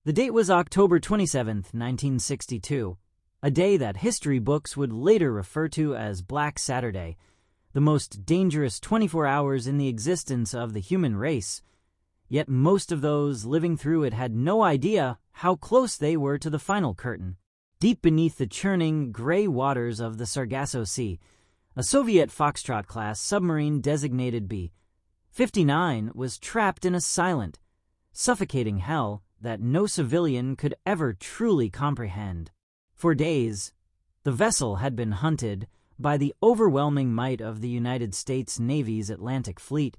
The date was October 27, 1962, a day that history books would later refer to as Black Saturday, the most dangerous 24 hours in the existence of the human race. Yet most of those living through it had no idea how close they were to the final curtain. Deep beneath the churning, gray waters of the Sargasso Sea, a Soviet Foxtrot-class submarine designated B-59 was trapped in a silent, suffocating hell that no civilian could ever truly comprehend. For days, the vessel had been hunted by the overwhelming might of the United States Navy's Atlantic Fleet,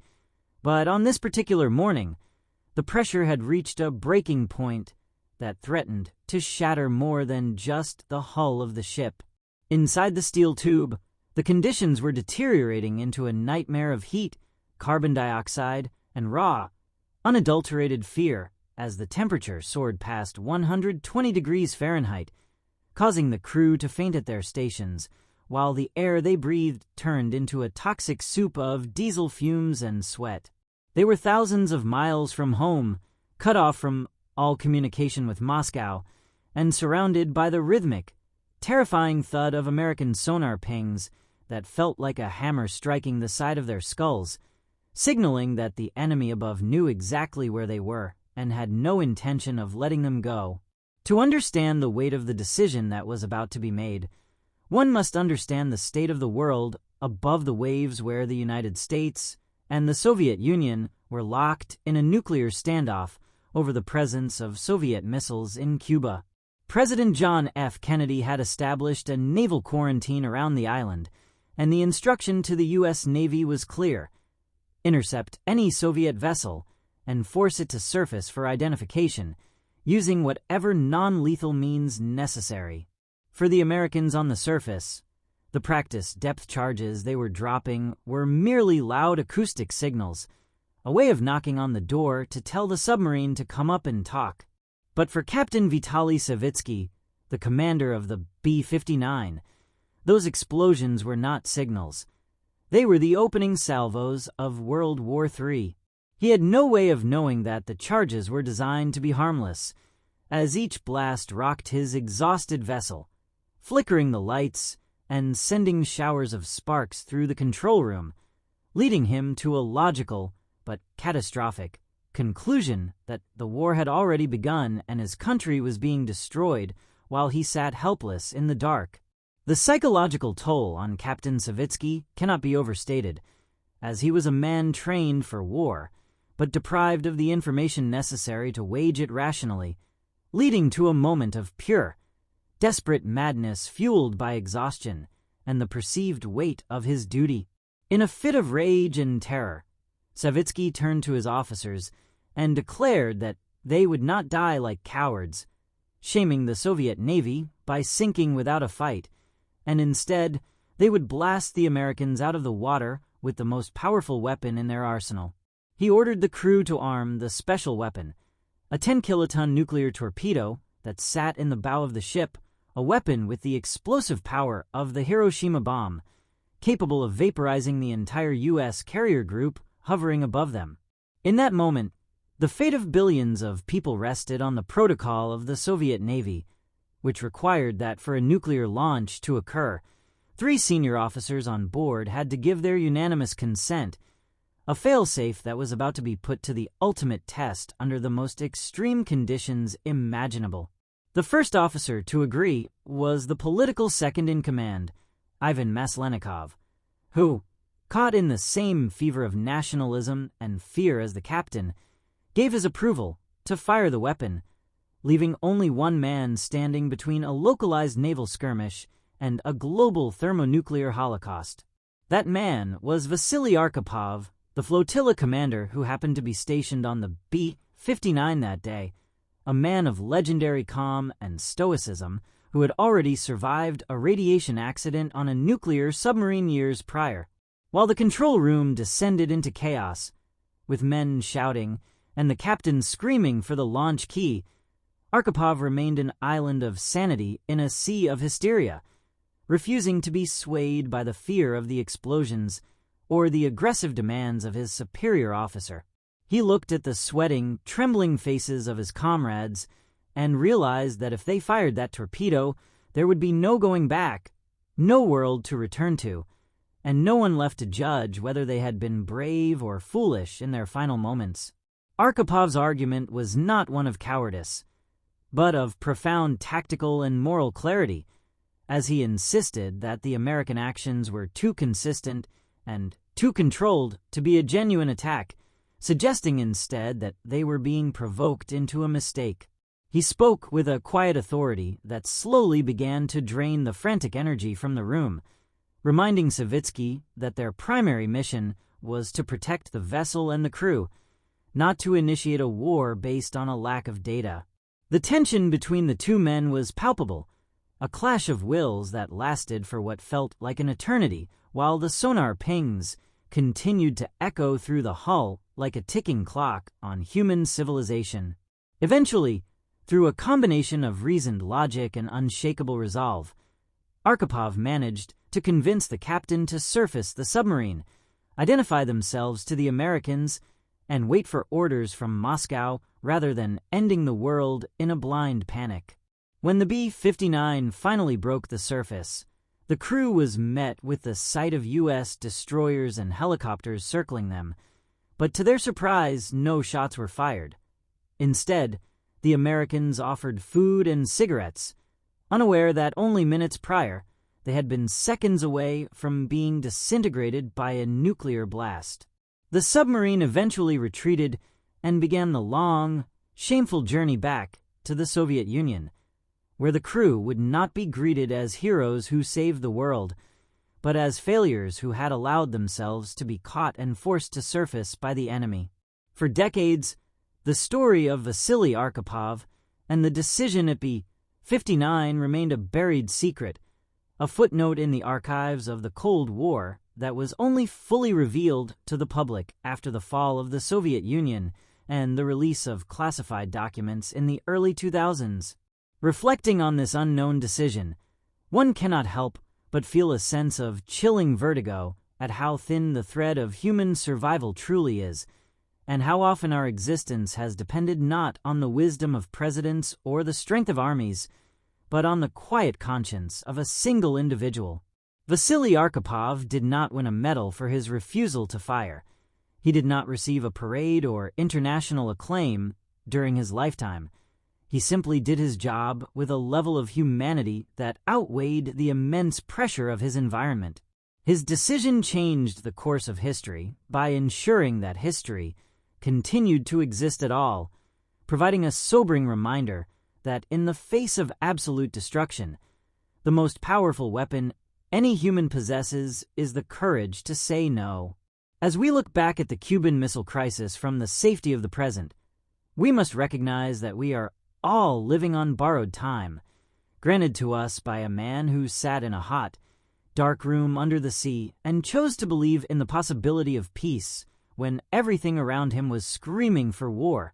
but on this particular morning, the pressure had reached a breaking point that threatened to shatter more than just the hull of the ship. Inside the steel tube, the conditions were deteriorating into a nightmare of heat, carbon dioxide, and raw, unadulterated fear as the temperature soared past 120 degrees Fahrenheit, causing the crew to faint at their stations, while the air they breathed turned into a toxic soup of diesel fumes and sweat. They were thousands of miles from home, cut off from all communication with Moscow, and surrounded by the rhythmic, terrifying thud of American sonar pings that felt like a hammer striking the side of their skulls, signaling that the enemy above knew exactly where they were and had no intention of letting them go. To understand the weight of the decision that was about to be made, one must understand the state of the world above the waves where the United States and the Soviet Union were locked in a nuclear standoff over the presence of Soviet missiles in Cuba. President John F. Kennedy had established a naval quarantine around the island, and the instruction to the U.S. Navy was clear: intercept any Soviet vessel and force it to surface for identification, using whatever non-lethal means necessary. For the Americans on the surface, the practice depth charges they were dropping were merely loud acoustic signals, a way of knocking on the door to tell the submarine to come up and talk. But for Captain Vasily Savitsky, the commander of the B-59, those explosions were not signals. They were the opening salvos of World War III. He had no way of knowing that the charges were designed to be harmless, as each blast rocked his exhausted vessel, flickering the lights and sending showers of sparks through the control room, leading him to a logical but catastrophic conclusion that the war had already begun and his country was being destroyed while he sat helpless in the dark. The psychological toll on Captain Savitsky cannot be overstated, as he was a man trained for war, but deprived of the information necessary to wage it rationally, leading to a moment of pure, desperate madness fueled by exhaustion and the perceived weight of his duty. In a fit of rage and terror, Savitsky turned to his officers and declared that they would not die like cowards, shaming the Soviet Navy by sinking without a fight, and instead they would blast the Americans out of the water with the most powerful weapon in their arsenal. He ordered the crew to arm the special weapon, a 10-kiloton nuclear torpedo that sat in the bow of the ship, a weapon with the explosive power of the Hiroshima bomb, capable of vaporizing the entire U.S. carrier group hovering above them. In that moment, the fate of billions of people rested on the protocol of the Soviet Navy, which required that for a nuclear launch to occur, 3 senior officers on board had to give their unanimous consent, a failsafe that was about to be put to the ultimate test under the most extreme conditions imaginable. The first officer to agree was the political second-in-command, Ivan Maslenikov, who, caught in the same fever of nationalism and fear as the captain, gave his approval to fire the weapon, leaving only one man standing between a localized naval skirmish and a global thermonuclear holocaust. That man was Vasily Arkhipov, the flotilla commander who happened to be stationed on the B-59 that day, a man of legendary calm and stoicism who had already survived a radiation accident on a nuclear submarine years prior. While the control room descended into chaos, with men shouting and the captain screaming for the launch key, Arkhipov remained an island of sanity in a sea of hysteria, refusing to be swayed by the fear of the explosions or the aggressive demands of his superior officer. He looked at the sweating, trembling faces of his comrades and realized that if they fired that torpedo, there would be no going back, no world to return to, and no one left to judge whether they had been brave or foolish in their final moments. Archipov's argument was not one of cowardice, but of profound tactical and moral clarity, as he insisted that the American actions were too consistent and too controlled to be a genuine attack, suggesting instead that they were being provoked into a mistake. He spoke with a quiet authority that slowly began to drain the frantic energy from the room, reminding Savitsky that their primary mission was to protect the vessel and the crew, not to initiate a war based on a lack of data. The tension between the two men was palpable, a clash of wills that lasted for what felt like an eternity, while the sonar pings continued to echo through the hull like a ticking clock on human civilization. Eventually, through a combination of reasoned logic and unshakable resolve, Arkhipov managed to convince the captain to surface the submarine, identify themselves to the Americans, and wait for orders from Moscow rather than ending the world in a blind panic. When the B-59 finally broke the surface, the crew was met with the sight of U.S. destroyers and helicopters circling them, but to their surprise, no shots were fired. Instead, the Americans offered food and cigarettes, unaware that only minutes prior, they had been seconds away from being disintegrated by a nuclear blast. The submarine eventually retreated and began the long, shameful journey back to the Soviet Union, where the crew would not be greeted as heroes who saved the world, but as failures who had allowed themselves to be caught and forced to surface by the enemy. For decades, the story of Vasily Arkhipov and the decision at B-59 remained a buried secret, a footnote in the archives of the Cold War that was only fully revealed to the public after the fall of the Soviet Union and the release of classified documents in the early 2000s. Reflecting on this unknown decision, one cannot help but feel a sense of chilling vertigo at how thin the thread of human survival truly is, and how often our existence has depended not on the wisdom of presidents or the strength of armies, but on the quiet conscience of a single individual. Vasily Arkhipov did not win a medal for his refusal to fire. He did not receive a parade or international acclaim during his lifetime. He simply did his job with a level of humanity that outweighed the immense pressure of his environment. His decision changed the course of history by ensuring that history continued to exist at all, providing a sobering reminder that in the face of absolute destruction, the most powerful weapon any human possesses is the courage to say no. As we look back at the Cuban Missile Crisis from the safety of the present, we must recognize that we are all living on borrowed time, granted to us by a man who sat in a hot, dark room under the sea and chose to believe in the possibility of peace when everything around him was screaming for war.